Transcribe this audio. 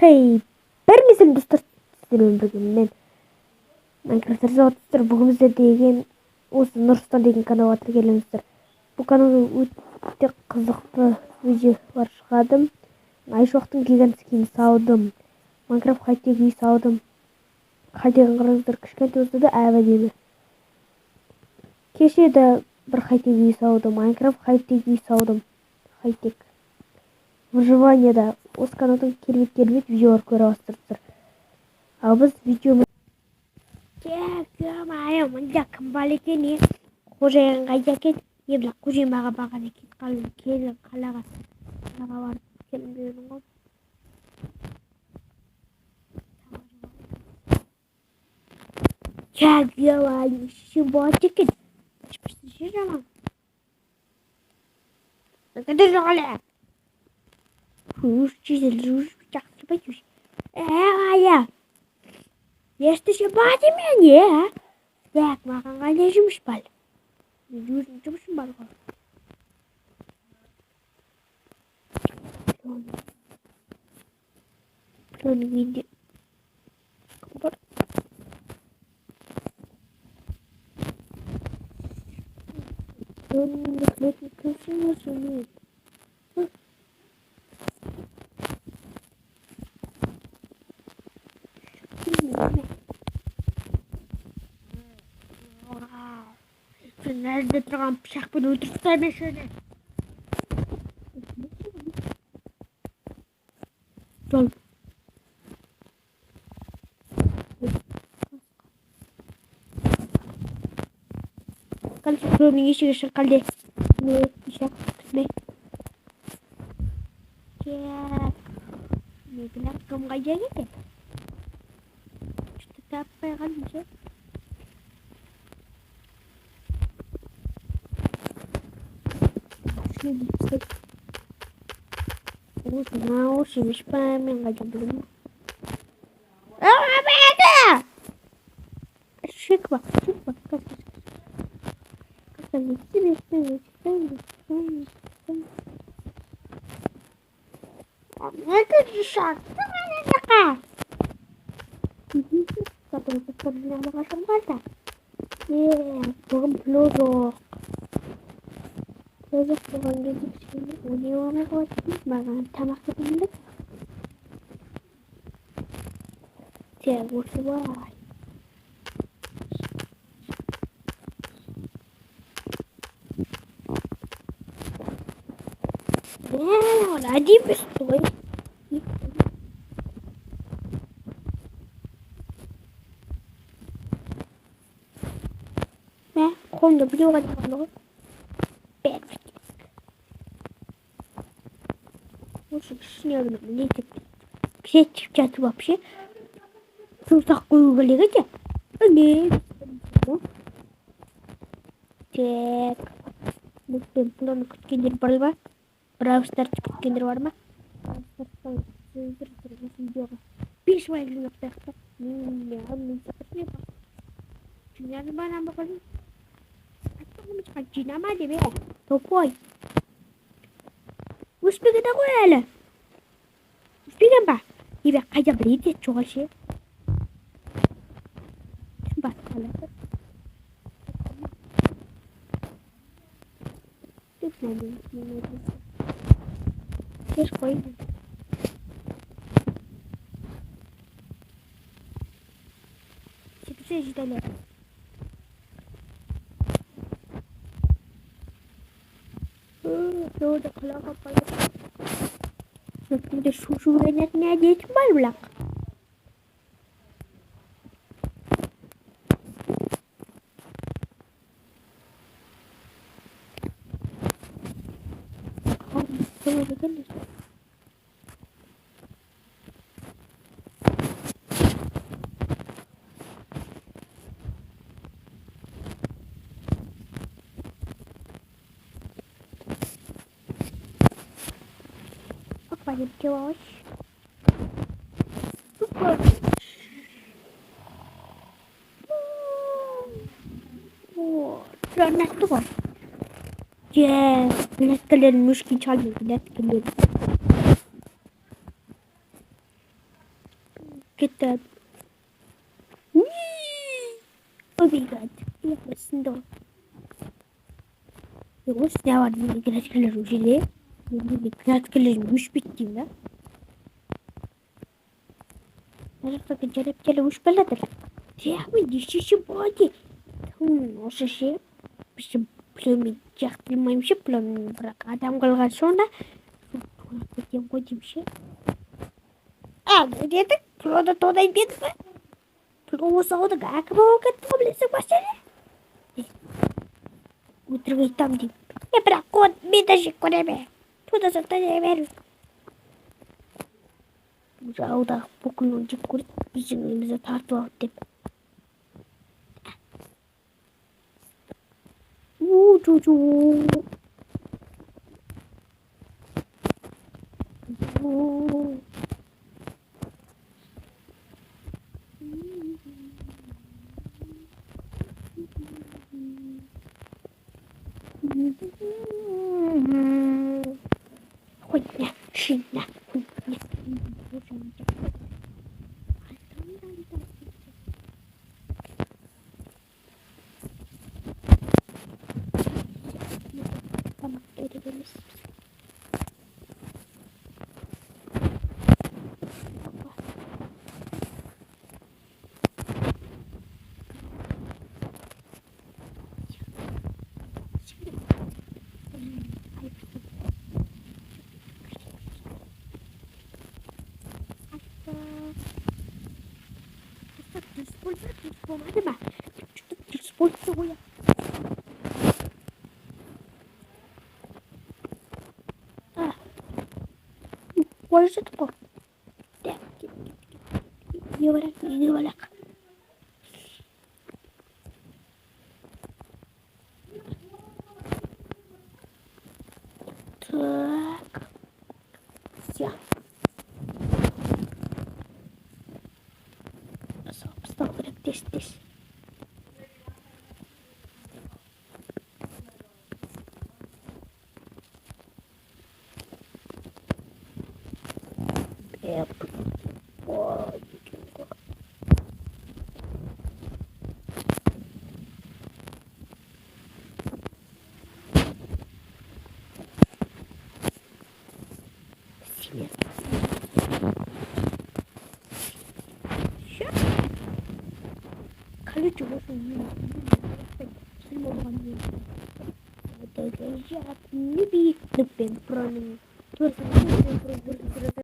Хей, бәрмесем достар, сіздермен бірге мен Minecraft жазып бүгін біздер деген осы Нұрстан деген каналға тіркеліңіздер. Бұл каналда өте қызықты видеолар шығадым. Айшуақтың гигантскийін салдым. Minecraft хай-тек үй салдым. Хай-тегін қараңыздар, кішкентай болса да әдемі. Кеше де бір хай-тек үй салдым. Minecraft хай-тек үй салдым. Хай-тек. Выживанияда осы каналдан керемет видеолар көре аласыздар. Ал біз видеоны мында кім бар екен, не қожайын қайда екен, не бірақ қожайын маған барған екен, келін қалаға барып келін бердің ғой. Еще болады екен, ішпісі жаман. Қайда жоғале? Жақсы байтуш. Ая, естіше бады мен, е? Бәк, маған қандай жұмыс бар? Жұмысым бар ғой. Планың енді. Кім бар? Планың өкілетін кілсін өсімен. Nerede тұрған пышақпен өлтіріп мен шөне. Жол. Қалшы біреуінің есігі шырқалды. Не, пышақ күтме. Кеп. Не білер кім қайда кетті? Күшті таппай қалым ше. Mau sih spam yang gak belum. Apa itu? Shik bak. Mereka disak. Mana nak? Satu yang makan mata. Belum. Böyle falan gelip şimdi oynuyorlar bakayım bana tamam yapayım. Sevgisi var. Ne? Hadi bir stoy. Ne? Konuda biliyor musun? Снегом летит. Все чат вообще. Тут такую валерите. Нет. Так. Ну, план киндер барма. Брав старт киндер барма. Пиш вайли на птахта. Не, он не pas. Cina mana bakal. Apa macam Cina mah dia. Topoi. Uspega da goela. Uspega ba. Iba kaya berita jual sih. Bat kala. Terus nanti. Terus koi. Siapa sih kita lihat. Udah kalau apa ya? Udah susu banyaknya aja itu balak. Пойдем делать. Lihat tuh kan. Yes, lihat kalian miskin saja, lihat kalian. gitti abi. Oh my god. Yapmasın da o. Yoksa ne var diye grafikler ucuyla. Grafikler uç bitti ya. Nerede kecerip gelemiş beladır. Abi dişişi bu hadi. Tamam o şey. Bir şey plümü şey plümü bırak. Adam kalkan sonra. Bakayım koyayım şey. Abi dedik. Ploda todayım dedik mi? Ploda sağda gak bu kat problesi başarı. Утро там ди. Я прокот биташи коребе. Туда сатане верю. Жауда букунунчик курт bizimize tartı attı. Çocuğum. Хуйня, шиня, хуйня. Tamam, öyle geliriz. Hadi bak. Spor ya. Where's it for? Yuvarlak. Так. Все. Стоп, здесь. Kaleci olsun. Ne bir ben pranım.